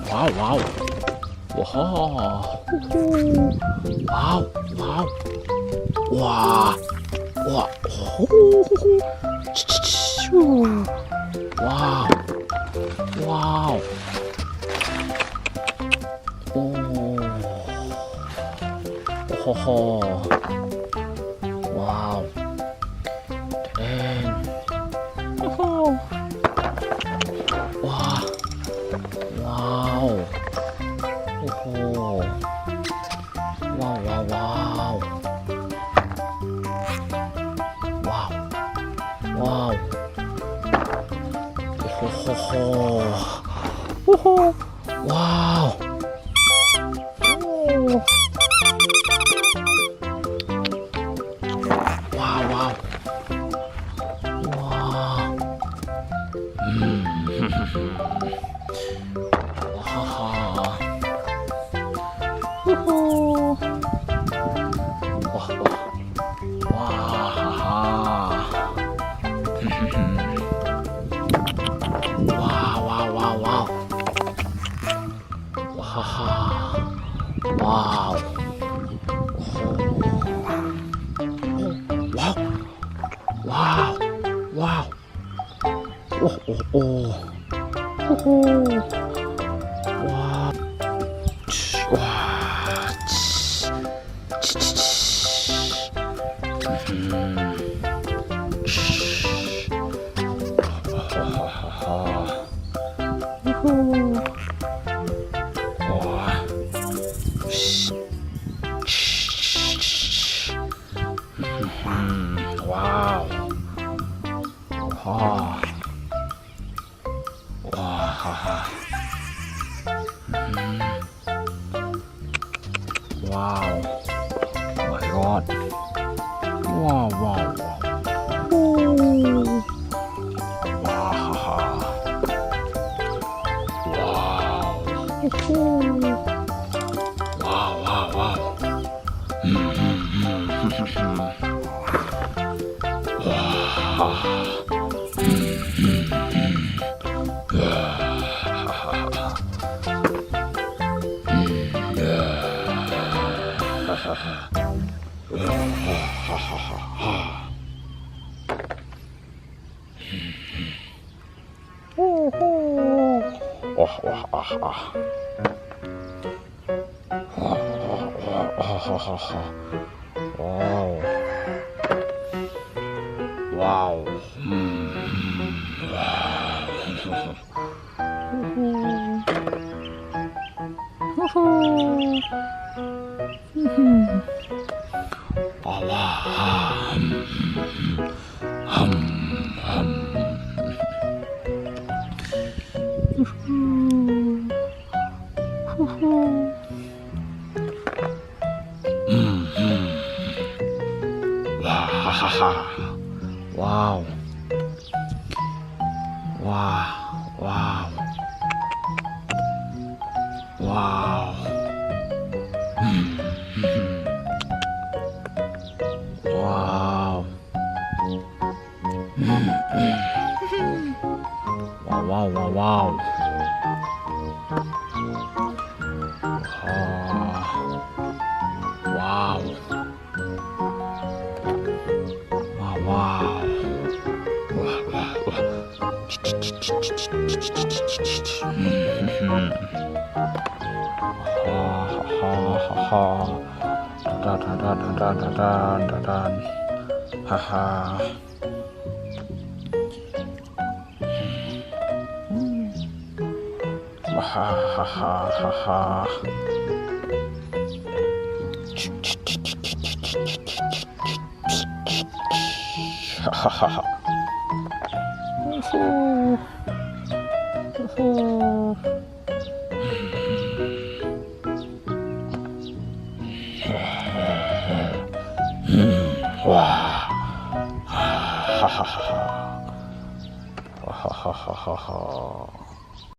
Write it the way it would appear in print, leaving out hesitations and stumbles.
Wow, wow. Wow. Wow, wow. Wah. Wah. Wow. Wow. Oh. Wow. Keren. Wah. Wow. Wow, wow, wow. Wow. Wow. Wow. Wow, wow. Wow. Wow. Wow. Wow. Wow. Wow. Wow. Oh my God. Wow, wow, wow. Wow, wow, wow. Wow. Wow. Wow. Wow. Wow. Wow. Wow, wow, wow. Wow. Wow, wow. Wah.